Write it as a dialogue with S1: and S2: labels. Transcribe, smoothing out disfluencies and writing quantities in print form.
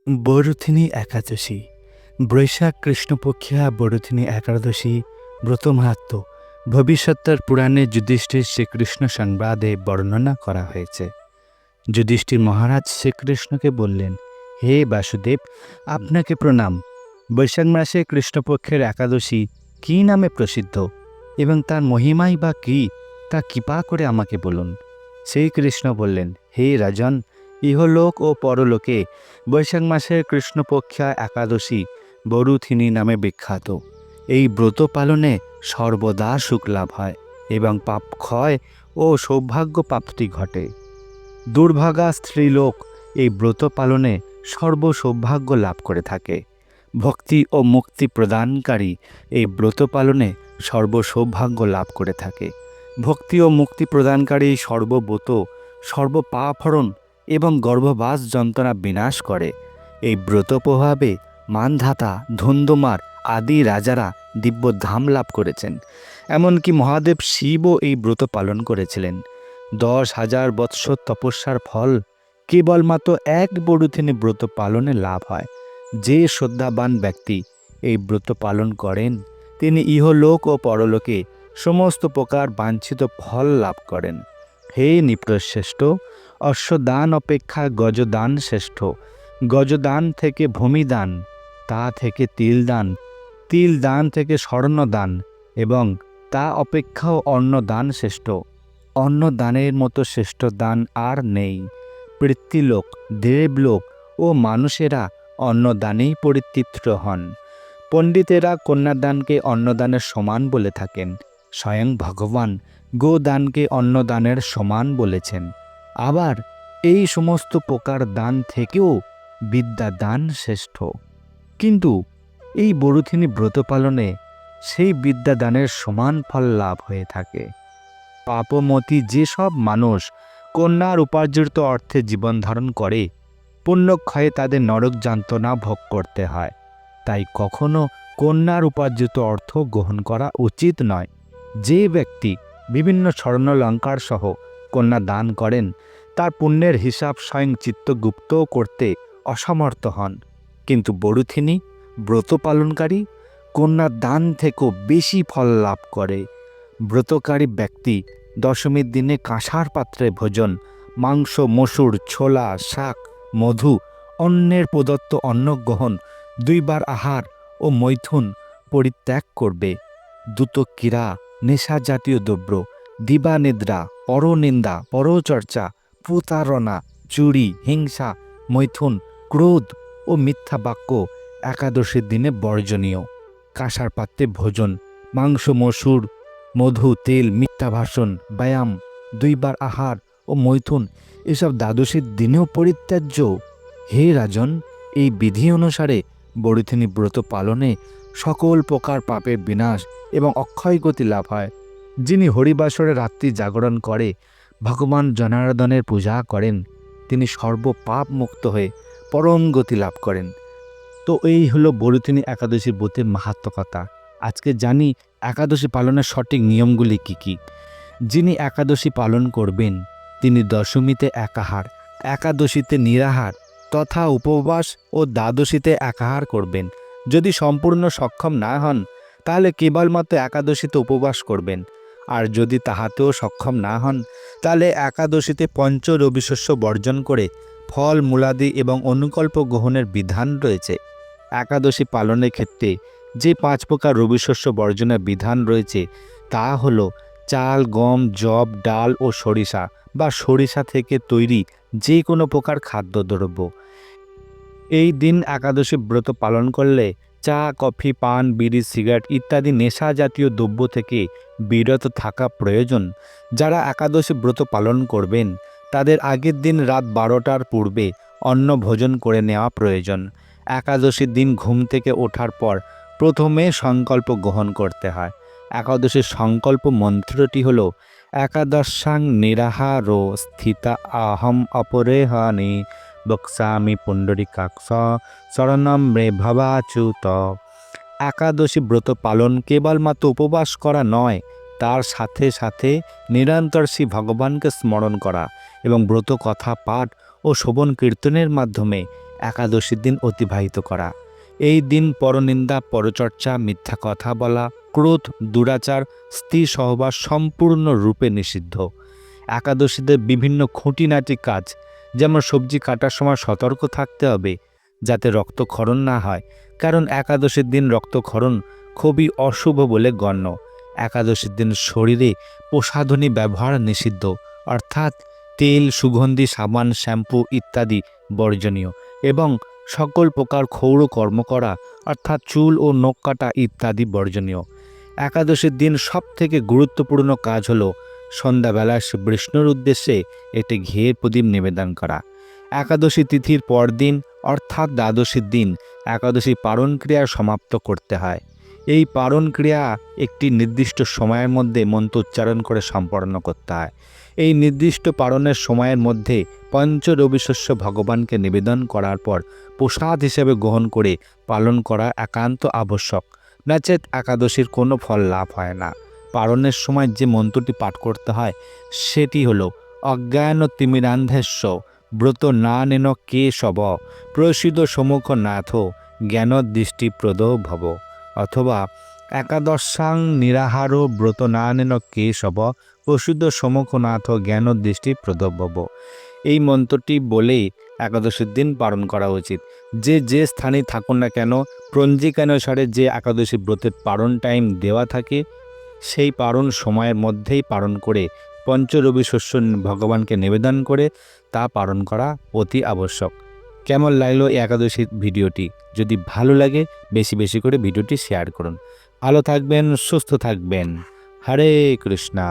S1: বরুথিনী একাদশী বৈশাখ কৃষ্ণপক্ষিয়া বরুথিনী একাদশী ব্রত মাহাত্ম্য ভবিষ্যত্তর পুরাণে যুধিষ্ঠির শ্রীকৃষ্ণ সংবাদে বর্ণনা করা হয়েছে। যুধিষ্ঠির মহারাজ শ্রীকৃষ্ণকে বললেন, হে বাসুদেব, আপনাকে প্রণাম। বৈশাখ মাসে কৃষ্ণপক্ষের একাদশী কী নামে প্রসিদ্ধ এবং তার মহিমাই বা কী, তা কৃপা করে আমাকে বলুন। শ্রীকৃষ্ণ বললেন, হে রাজন, ইহলোক ও পরলোকে বৈশাখ মাসের কৃষ্ণপক্ষা একাদশী বরুথিনী নামে বিখ্যাত। এই ব্রত পালনে সর্বদা সুখ লাভ হয় এবং পাপ ক্ষয় ও সৌভাগ্য প্রাপ্তি ঘটে। দুর্ভাগা স্ত্রীলোক এই ব্রত পালনে সর্বসৌভাগ্য লাভ করে থাকে। ভক্তি ও মুক্তি প্রদানকারী এই ব্রত পালনে সর্বসৌভাগ্য লাভ করে থাকে। ভক্তি ও মুক্তি প্রদানকারী সর্বব্রত সর্বপাপহরণ এবং গর্ভবাস যন্ত্রণা বিনাশ করে। এই ব্রত প্রভাবে মানধাতা ধুন্ধুমার আদি রাজারা দিব্যধাম লাভ করেছেন। এমনকি মহাদেব শিবও এই ব্রত পালন করেছিলেন। 10,000 বৎসর তপস্যার ফল কেবলমাত্র এক বরুথিনী ব্রত পালনে লাভ হয়। যে শ্রদ্ধাবান ব্যক্তি এই ব্রত পালন করেন তিনি ইহলোক ও পরলোকে সমস্ত প্রকার বাঞ্ছিত ফল লাভ করেন। হে নৃপশ্রেষ্ঠ, অশ্বদান অপেক্ষা গজদান শ্রেষ্ঠ। গজদান থেকে ভূমিদান, তা থেকে তিলদান, তিলদান থেকে স্বর্ণদান এবং তা অপেক্ষাও অন্নদান শ্রেষ্ঠ। অন্নদানের মতো শ্রেষ্ঠ দান আর নেই। পৃথ্বীলোক, দেবলোক ও মানুষেরা অন্নদানেই পরিতৃপ্ত হন। পণ্ডিতেরা কন্যাদানকে অন্নদানের সমান বলে থাকেন। স্বয়ং ভগবান গোদানকে অন্নদানের সমান বলেছেন। আবার এই সমস্ত প্রকার দান থেকেও বিদ্যাদান শ্রেষ্ঠ। কিন্তু এই বরুথিনী ব্রত পালনে সেই বিদ্যাদানের সমান ফল লাভ হয়ে থাকে। পাপমতী যেসব মানুষ কন্যার উপার্জিত অর্থে জীবন ধারণ করে, পুণ্যক্ষয়ে তাদের নরক যাতনা ভোগ করতে হয়। তাই কখনো কন্যার উপার্জিত অর্থ গ্রহণ করা উচিত নয়। যে ব্যক্তি বিভিন্ন স্বর্ণালঙ্কার সহ কন্যা দান করেন তার পুণ্যের হিসাব স্বয়ং চিত্তগুপ্ত করতে অসমর্থ হন। কিন্তু বরুথিনী ব্রত পালনকারী কন্যা দান থেকেও বেশি ফল লাভ করে। ব্রতকারী ব্যক্তি দশমীর দিনে কাঁসার পাত্রে ভোজন, মাংস, মসুর, ছোলা, শাক, মধু, অন্যের প্রদত্ত অন্ন গ্রহণ, 2 বার আহার ও মৈথুন পরিত্যাগ করবে। দ্রুতক্রীড়া, নেশা জাতীয় দ্রব্য, দিবানিদ্রা, পরনিন্দা, পরচর্চা, প্রতারণা, চুরি, হিংসা, মৈথুন, ক্রোধ ও মিথ্যা বাক্য একাদশীর দিনে বর্জনীয়। কাঁসার পাত্রে ভোজন, মাংস, মসুর, মধু, তেল, মিথ্যা ভাষণ, ব্যায়াম, 2 বার আহার ও মৈথুন এসব দ্বাদশীর দিনেও পরিত্যাজ্য। হে রাজন, এই বিধি অনুসারে বরুথিনী ব্রত পালনে সকল প্রকার পাপের বিনাশ এবং অক্ষয় গতি লাভ হয়। যিনি হরিবাসরে রাত্রি জাগরণ করে ভগবান জনার্দনের পূজা করেন তিনি সর্বপাপ মুক্ত হয়ে পরম গতি লাভ করেন। তো এই হলো বরুথিনী একাদশীর ব্রতের মাহাত্ম্য কথা। আজকে জানি একাদশী পালনের সঠিক নিয়মগুলি কি কি। যিনি একাদশী পালন করবেন তিনি দশমীতে একাহার, একাদশীতে নিরাহার তথা উপবাস ও দ্বাদশীতে একাহার করবেন। যদি সম্পূর্ণ সক্ষম না হন তাহলে কেবলমাত্র একাদশীতে উপবাস করবেন। আর যদি তাহাতেও সক্ষম না হন তাহলে একাদশীতে পঞ্চ রবিশস্য বর্জন করে ফল মূলাদি এবং অনুকল্প গ্রহণের বিধান রয়েছে। একাদশী পালনের ক্ষেত্রে যে 5 প্রকার রবিশস্য বর্জনের বিধান রয়েছে তা হল চাল, গম, যব, ডাল ও সরিষা বা সরিষা থেকে তৈরি যে কোনো প্রকার খাদ্যদ্রব্য। এই দিন একাদশী ব্রত পালন করলে চা, কফি, পান, বিড়ি, সিগারেট ইত্যাদি নেশা জাতীয় দ্রব্য থেকে বিরত থাকা প্রয়োজন। যারা একাদশী ব্রত পালন করবেন তাদের আগের দিন রাত 12টার পূর্বে অন্ন ভোজন করে নেওয়া প্রয়োজন। একাদশীর দিন ঘুম থেকে ওঠার পর প্রথমে সংকল্প গ্রহণ করতে হয়। একাদশীর সংকল্প মন্ত্রটি হল একাদশাং নিরাহারো স্থিতা আহম অপরেহানি বক্সামি পুণ্ডরীকাক্ষ শরণম মে ভবাচ্যুত। একাদশী ব্রত পালন কেবলমাত্র উপবাস করা নয়, তার সাথে সাথে নিরন্তর শ্রী ভগবানকে স্মরণ করা এবং ব্রত কথা পাঠ ও শোভন কীর্তনের মাধ্যমে একাদশীর দিন অতিবাহিত করা। এই দিন পরনিন্দা, পরচর্চা, মিথ্যা কথা বলা, ক্রোধ, দুরাচার, স্ত্রী সহবাস সম্পূর্ণরূপে নিষিদ্ধ। একাদশীতে বিভিন্ন খুঁটিনাটি কাজ, যেমন সবজি কাটার সময় সতর্ক থাকতে হবে যাতে রক্তক্ষরণ না হয়, কারণ একাদশীর দিন রক্তক্ষরণ খুবই অশুভ বলে গণ্য। একাদশীর দিন শরীরে প্রসাধনী ব্যবহার নিষিদ্ধ, অর্থাৎ তেল, সুগন্ধি, সাবান, শ্যাম্পু ইত্যাদি বর্জনীয়, এবং সকল প্রকার ক্ষৌর কর্ম করা অর্থাৎ চুল ও নখ কাটা ইত্যাদি বর্জনীয়। একাদশীর দিন সবথেকে গুরুত্বপূর্ণ কাজ হলো সন্ধ্যাবেলা বিষ্ণুর উদ্দেশ্যে একটি ঘিয়ের প্রদীপ নিবেদন করা। একাদশী তিথির পরদিন অর্থাৎ দ্বাদশীর দিন একাদশী পারণ ক্রিয়া সমাপ্ত করতে হয়। এই পারণ ক্রিয়া একটি নির্দিষ্ট সময়ের মধ্যে মন্ত্র উচ্চারণ করে সম্পন্ন করতে হয়। এই নির্দিষ্ট পারণের সময়ের মধ্যে পঞ্চরবি শস্য ভগবানকে নিবেদন করার পর প্রসাদ হিসেবে গ্রহণ করে পালন করা একান্ত আবশ্যক, নচেৎ একাদশীর কোনো ফল লাভ হয় না। পারণের সময় যে মন্ত্রটি পাঠ করতে হয় সেটি হলো অজ্ঞান তিমিরান্ধস্য ব্রত না নেন কেশব প্রসিদ্ধ সমুখ নাথ জ্ঞান দৃষ্টিপ্রদ ভব, অথবা একাদশাং নিরাহার ব্রত না নেন কেশব প্রসিদ্ধ সমুখ নাথ জ্ঞান দৃষ্টিপ্রদ ভব। এই মন্ত্রটি বলেই একাদশীর দিন পালন করা উচিত। যে স্থানে থাকুন না কেন, পঞ্জিকানুসারে যে একাদশী ব্রতের পালন টাইম দেওয়া থাকে সেই পারণ সময়ের মধ্যেই পালন করে পঞ্চরবি শস্য ভগবানকে নিবেদন করে তা পালন করা অতি আবশ্যক। কেমন লাগলো এই একাদশীর ভিডিওটি? যদি ভালো লাগে বেশি বেশি করে ভিডিওটি শেয়ার করুন। ভালো থাকবেন, সুস্থ থাকবেন। হরে কৃষ্ণা।